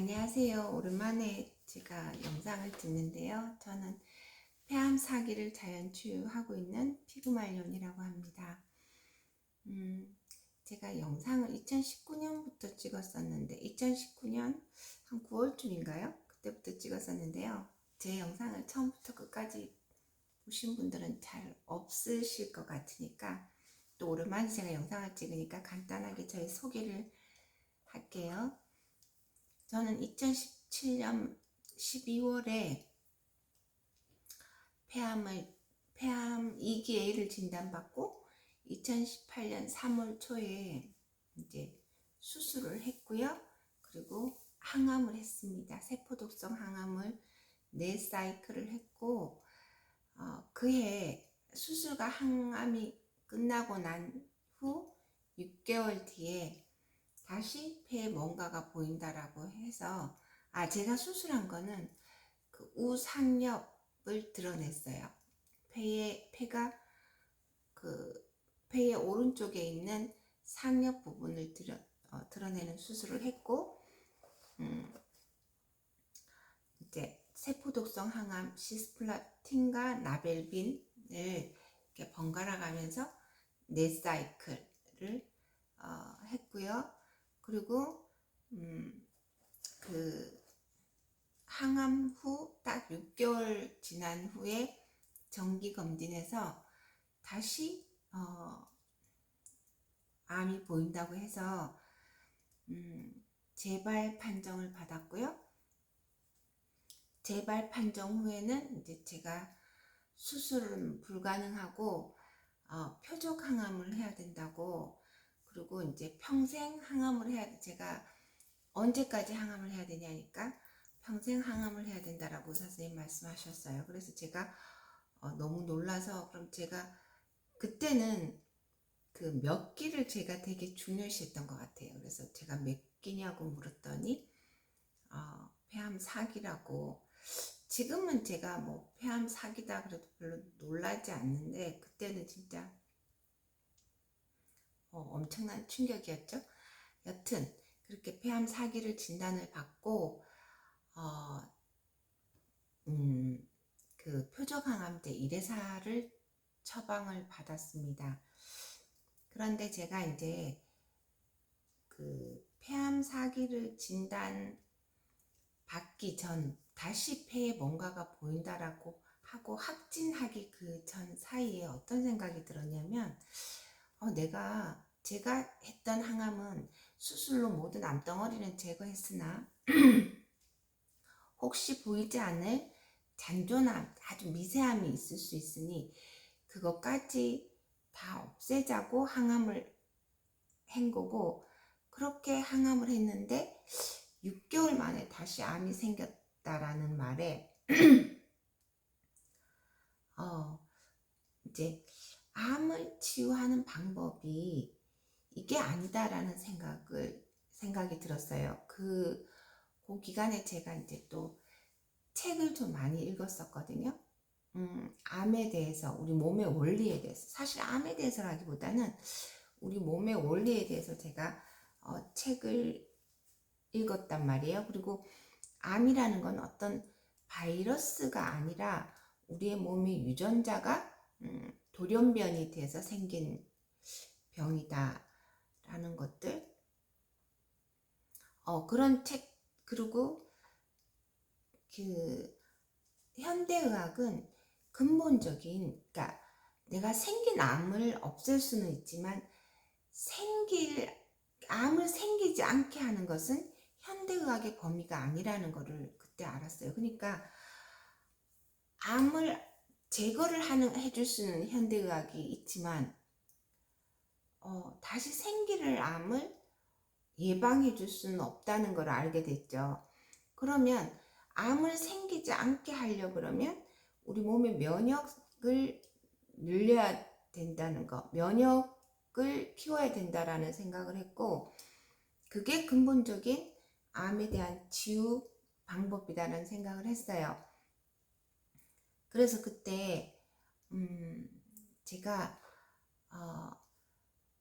안녕하세요. 오랜만에 제가 영상을 듣는데요. 저는 폐암 사기를 자연치유하고 있는 피그말리온이라고 합니다. 제가 영상을 2019년부터 찍었었는데 2019년 한 9월쯤인가요? 그때부터 찍었었는데요. 제 영상을 처음부터 끝까지 보신 분들은 잘 없으실 것 같으니까 또 오랜만에 제가 영상을 찍으니까 간단하게 저의 소개를 할게요. 저는 2017년 12월에 폐암 2기 A를 진단받고 2018년 3월 초에 이제 수술을 했고요. 그리고 항암을 했습니다. 세포독성 항암을 4사이클을 했고 그해 수술과 항암이 끝나고 난 후 6개월 뒤에 다시 폐에 뭔가가 보인다라고 해서 제가 수술한 거는 그 우상엽을 드러냈어요. 폐가 그 폐의 오른쪽에 있는 상엽 부분을 드러내는 수술을 했고 이제 세포독성 항암 시스플라틴과 나벨빈을 이렇게 번갈아 가면서 4사이클을 했고요. 그리고 그 항암 후 딱 6개월 지난 후에 정기 검진에서 다시 암이 보인다고 해서 재발 판정을 받았고요. 재발 판정 후에는 이제 제가 수술은 불가능하고 표적 항암을 해야 된다고, 그리고 이제 평생 항암을 해야, 제가 언제까지 항암을 해야 되냐니까 평생 항암을 해야 된다라고 선생님 말씀하셨어요. 그래서 제가 너무 놀라서, 그럼 제가 그때는 그 몇 기를 제가 되게 중요시했던 것 같아요. 그래서 제가 몇 기냐고 물었더니 폐암 4기라고. 지금은 제가 뭐 폐암 4기다 그래도 별로 놀라지 않는데 그때는 진짜 엄청난 충격이었죠. 여튼 그렇게 폐암 4기를 진단을 받고 그 표적항암제 1회사를 처방을 받았습니다. 그런데 제가 이제 그 폐암 4기를 진단 받기 전 다시 폐에 뭔가가 보인다라고 하고 확진하기 그 전 사이에 어떤 생각이 들었냐면 제가 했던 항암은 수술로 모든 암덩어리는 제거했으나 혹시 보이지 않을 잔존암, 아주 미세함이 있을 수 있으니 그것까지 다 없애자고 항암을 한 거고, 그렇게 항암을 했는데 6개월 만에 다시 암이 생겼다라는 말에 이제 암을 치유하는 방법이 이게 아니다라는 생각이 들었어요. 그 기간에 제가 이제 또 책을 좀 많이 읽었었거든요. 암에 대해서, 우리 몸의 원리에 대해서, 사실 암에 대해서라기보다는 우리 몸의 원리에 대해서 제가 책을 읽었단 말이에요. 그리고 암이라는 건 어떤 바이러스가 아니라 우리의 몸의 유전자가 돌연변이 돼서 생긴 병이다 라는 것들, 그런 책. 그리고 그 현대의학은 근본적인, 그러니까 내가 생긴 암을 없앨 수는 있지만 암을 생기지 않게 하는 것은 현대의학의 범위가 아니라는 것을 그때 알았어요. 그러니까 암을 제거를 해줄 수는 현대의학이 있지만 다시 생기를 암을 예방해 줄 수는 없다는 걸 알게 됐죠. 그러면 암을 생기지 않게 하려고 그러면 우리 몸의 면역을 늘려야 된다는 거, 면역을 키워야 된다라는 생각을 했고, 그게 근본적인 암에 대한 치유 방법이다라는 생각을 했어요. 그래서 그때 제가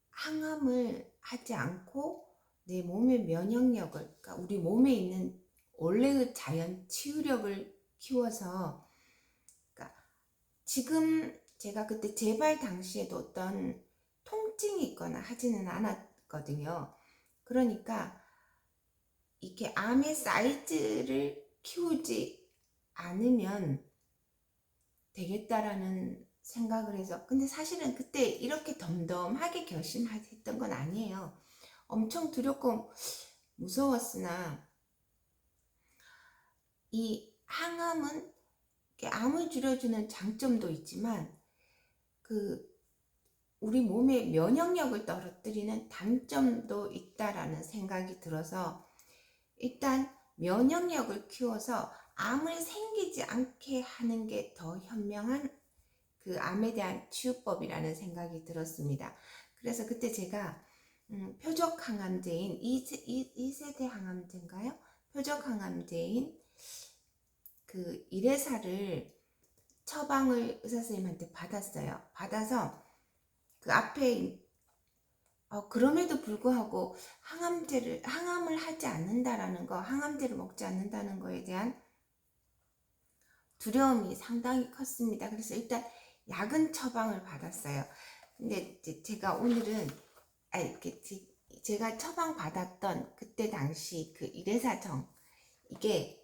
항암을 하지 않고 내 몸의 면역력을, 그러니까 우리 몸에 있는 원래의 자연 치유력을 키워서, 그러니까 지금 제가 그때 재발 당시에도 어떤 통증이 있거나 하지는 않았거든요. 그러니까 이렇게 암의 사이즈를 키우지 않으면 되겠다라는 생각을 해서, 근데 사실은 그때 이렇게 덤덤하게 결심했던 건 아니에요. 엄청 두렵고 무서웠으나, 이 항암은 암을 줄여주는 장점도 있지만 그 우리 몸의 면역력을 떨어뜨리는 단점도 있다라는 생각이 들어서, 일단 면역력을 키워서 암을 생기지 않게 하는 게 더 현명한 그 암에 대한 치유법이라는 생각이 들었습니다. 그래서 그때 제가 표적 항암제인 2세대 항암제인가요? 표적 항암제인 그 이레사를 처방을 의사 선생님한테 받았어요. 받아서 그 앞에 그럼에도 불구하고 항암을 하지 않는다라는 거, 항암제를 먹지 않는다는 거에 대한 두려움이 상당히 컸습니다. 그래서 일단 약은 처방을 받았어요. 근데 이제 제가 오늘은 이렇게 제가 처방 받았던 그때 당시 그 이래사정, 이게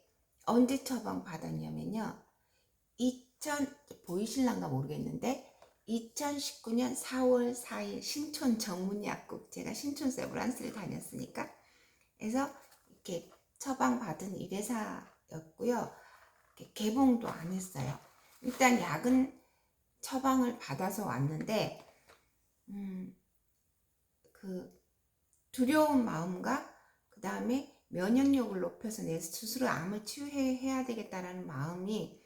언제 처방 받았냐면요, 보이실란가 모르겠는데 2019년 4월 4일 신촌 정문약국, 제가 신촌 세브란스를 다녔으니까, 그래서 이렇게 처방 받은 이래사였고요. 개봉도 안 했어요. 일단 약은 처방을 받아서 왔는데 그 두려운 마음과 그 다음에 면역력을 높여서 내 스스로 암을 치유해야 되겠다라는 마음이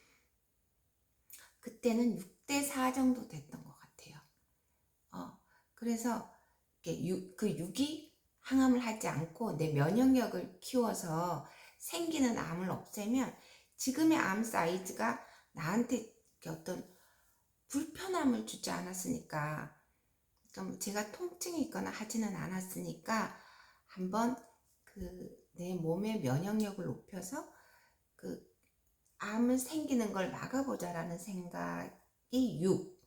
그때는 6대4 정도 됐던 것 같아요. 그래서 그 6이 항암을 하지 않고 내 면역력을 키워서 생기는 암을 없애면 지금의 암 사이즈가 나한테 어떤 불편함을 주지 않았으니까, 그러니까 제가 통증이 있거나 하지는 않았으니까 한번 그 내 몸의 면역력을 높여서 그 암을 생기는 걸 막아보자라는 생각이 6.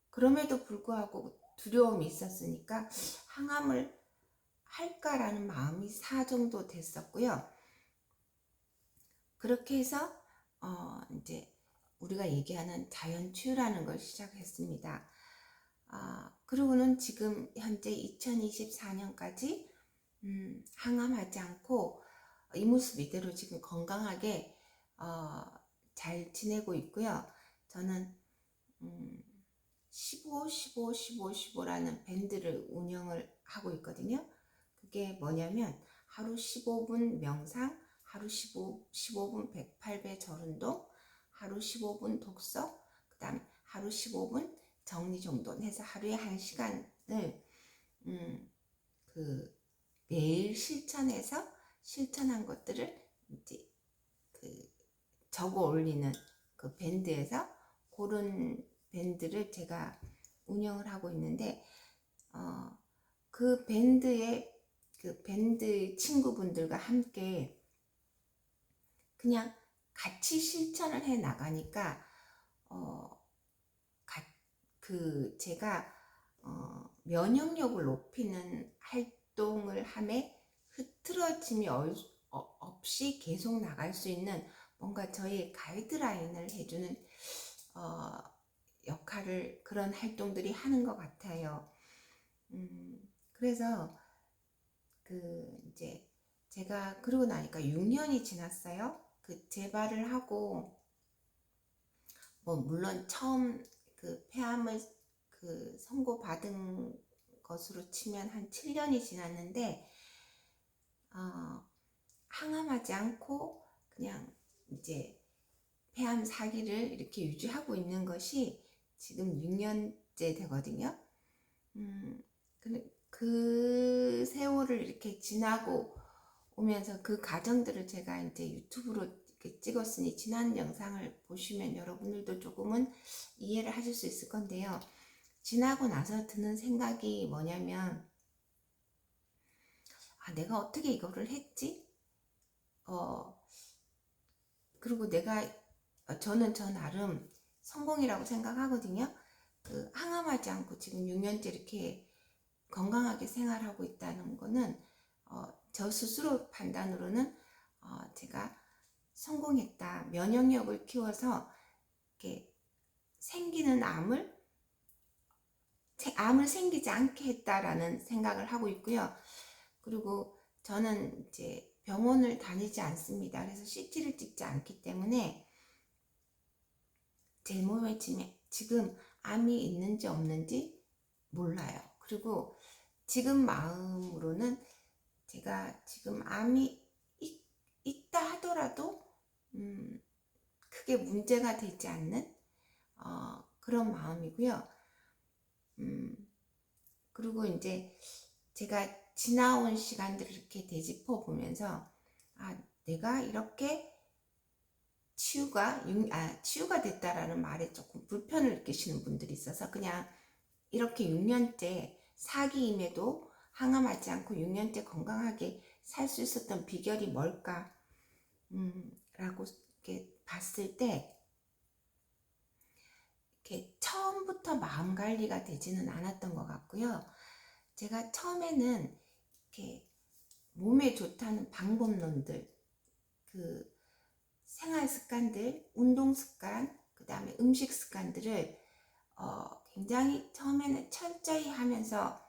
그럼에도 불구하고 두려움이 있었으니까 항암을 할까라는 마음이 4 정도 됐었고요. 그렇게 해서 이제 우리가 얘기하는 자연 치유라는 걸 시작했습니다. 그리고는 지금 현재 2024년까지 항암하지 않고 이 모습 이대로 지금 건강하게 잘 지내고 있고요. 저는 15라는 밴드를 운영을 하고 있거든요. 그게 뭐냐면 하루 15분 명상, 하루 15분 108배 절운동, 하루 15분 독서, 그 다음 하루 15분 정리정돈 해서 하루에 1시간을 그 매일 실천한 것들을 이제 그 적어 올리는 그 밴드에서, 그런 밴드를 제가 운영을 하고 있는데, 그 밴드 친구분들과 함께 그냥 같이 실천을 해 나가니까 제가 면역력을 높이는 활동을 함에 흐트러짐이 없이 계속 나갈 수 있는 뭔가 저의 가이드라인을 해주는 역할을 그런 활동들이 하는 것 같아요. 그래서 이제 제가 그러고 나니까 6년이 지났어요. 그 재발을 하고, 뭐 물론 처음 그 폐암을 선고받은 것으로 치면 한 7년이 지났는데, 항암하지 않고 그냥 이제 폐암 사기를 이렇게 유지하고 있는 것이 지금 6년째 되거든요. 그 세월을 이렇게 지나고 오면서 그 과정들을 제가 이제 유튜브로 이렇게 찍었으니, 지난 영상을 보시면 여러분들도 조금은 이해를 하실 수 있을 건데요. 지나고 나서 드는 생각이 뭐냐면, 내가 어떻게 이거를 했지? 그리고 저는 저 나름 성공이라고 생각하거든요. 항암하지 않고 지금 6년째 이렇게 건강하게 생활하고 있다는 거는 저 스스로 판단으로는 제가 성공했다. 면역력을 키워서 이렇게 생기는 암을 생기지 않게 했다라는 생각을 하고 있고요. 그리고 저는 이제 병원을 다니지 않습니다. 그래서 CT를 찍지 않기 때문에 제 몸에 지금 암이 있는지 없는지 몰라요. 그리고 지금 마음으로는 제가 지금 암이 있다 하더라도 크게 문제가 되지 않는 그런 마음이고요. 그리고 이제 제가 지나온 시간들을 이렇게 되짚어 보면서 내가 이렇게 치유가 됐다라는 말에 조금 불편을 느끼시는 분들이 있어서 그냥 이렇게 6년째 사기임에도 항암하지 않고 6년째 건강하게 살 수 있었던 비결이 뭘까? 라고 이렇게 봤을 때 이렇게 처음부터 마음 관리가 되지는 않았던 것 같고요. 제가 처음에는 이렇게 몸에 좋다는 방법론들, 생활 습관들, 운동 습관, 그 다음에 음식 습관들을 굉장히 처음에는 철저히 하면서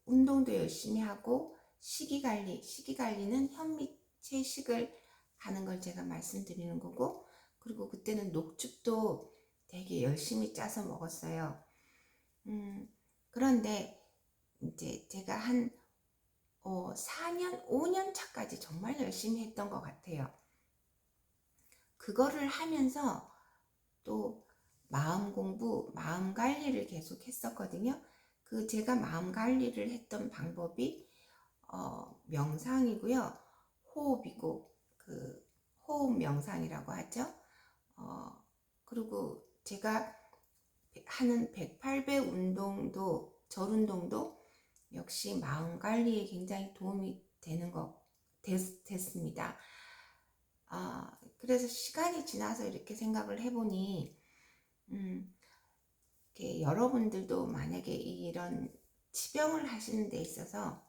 운동도 열심히 하고 식이관리는 현미채식을 하는 걸 제가 말씀드리는 거고, 그리고 그때는 녹즙도 되게 열심히 짜서 먹었어요. 그런데 이제 제가 한 4년, 5년 차까지 정말 열심히 했던 것 같아요. 그거를 하면서 또 마음 공부, 마음 관리를 계속 했었거든요. 제가 마음 관리를 했던 방법이 명상이고요. 호흡이고, 호흡 명상이라고 하죠. 그리고 제가 하는 108배 운동도, 절 운동도 역시 마음 관리에 굉장히 도움이 됐습니다. 그래서 시간이 지나서 이렇게 생각을 해보니, 이렇게 여러분들도 만약에 이런 치병을 하시는 데 있어서,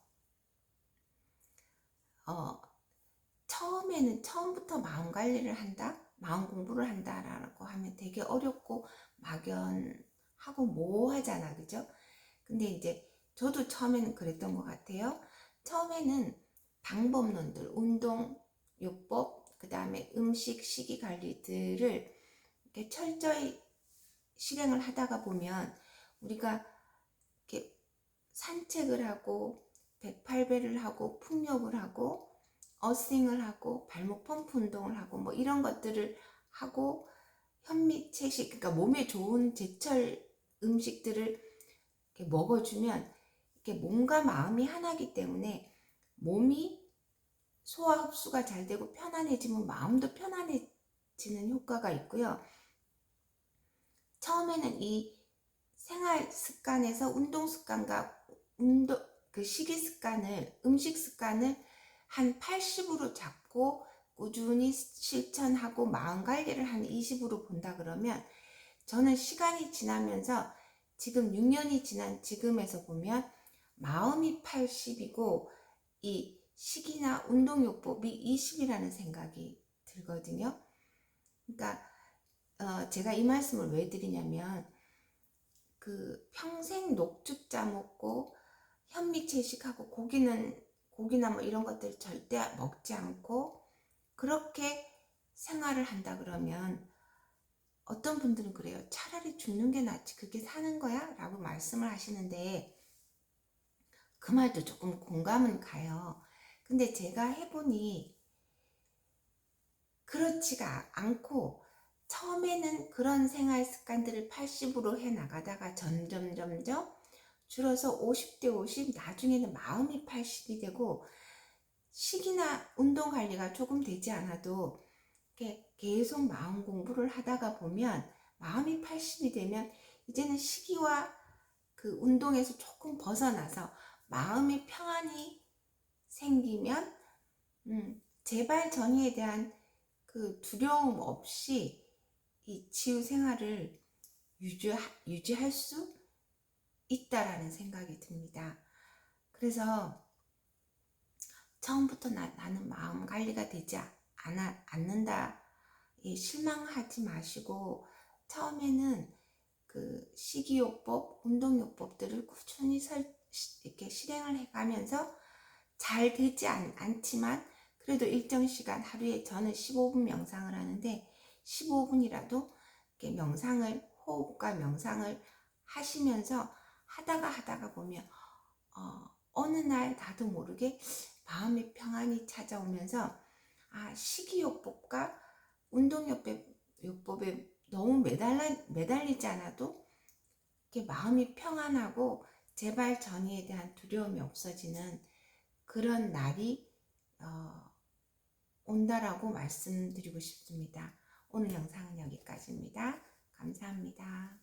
처음부터 마음 관리를 한다? 마음 공부를 한다라고 하면 되게 어렵고 막연하고 모호하잖아, 그죠? 근데 이제 저도 처음에는 그랬던 것 같아요. 처음에는 방법론들, 운동, 요법, 그 다음에 음식, 식이 관리들을 이렇게 철저히 실행을 하다가 보면 우리가 이렇게 산책을 하고 108배를 하고 풍욕을 하고 어싱을 하고 발목 펌프 운동을 하고 뭐 이런 것들을 하고 현미채식, 그러니까 몸에 좋은 제철 음식들을 이렇게 먹어주면 이렇게 몸과 마음이 하나이기 때문에 몸이 소화 흡수가 잘 되고 편안해지면 마음도 편안해지는 효과가 있고요. 처음에는 이 생활 습관에서 운동 습관과 식이 습관을, 음식 습관을 한 80으로 잡고 꾸준히 실천하고 마음 관리를 한 20으로 본다 그러면, 저는 시간이 지나면서 지금 6년이 지난 지금에서 보면 마음이 80이고 이 식이나 운동요법이 20이라는 생각이 들거든요. 그러니까 제가 이 말씀을 왜 드리냐면, 평생 녹즙 짜 먹고 현미채식하고 고기나 뭐 이런 것들 절대 먹지 않고 그렇게 생활을 한다 그러면 어떤 분들은 그래요. 차라리 죽는 게 낫지 그게 사는 거야? 라고 말씀을 하시는데 그 말도 조금 공감은 가요. 근데 제가 해보니 그렇지가 않고, 처음에는 그런 생활 습관들을 80으로 해나가다가 점점 줄어서 50대 50, 나중에는 마음이 80이 되고 식이나 운동 관리가 조금 되지 않아도 계속 마음 공부를 하다가 보면 마음이 80이 되면 이제는 식이와 운동에서 조금 벗어나서 마음이 평안이 생기면 재발 전이에 대한 그 두려움 없이 이 치유 생활을 유지할 수 있다라는 생각이 듭니다. 그래서 처음부터 나는 마음 관리가 되지 않는다. 실망하지 마시고 처음에는 그 식이요법, 운동요법들을 꾸준히 이렇게 실행을 해가면서 잘 되지 않지만 그래도 일정 시간 하루에 저는 15분 명상을 하는데 15분이라도 이렇게 호흡과 명상을 하시면서 하다가 보면 어느 날 나도 모르게 마음의 평안이 찾아오면서 식이요법과 운동요법에 너무 매달리지 않아도 이렇게 마음이 평안하고 재발 전이에 대한 두려움이 없어지는 그런 날이 온다라고 말씀드리고 싶습니다. 오늘 영상은 여기까지입니다. 감사합니다.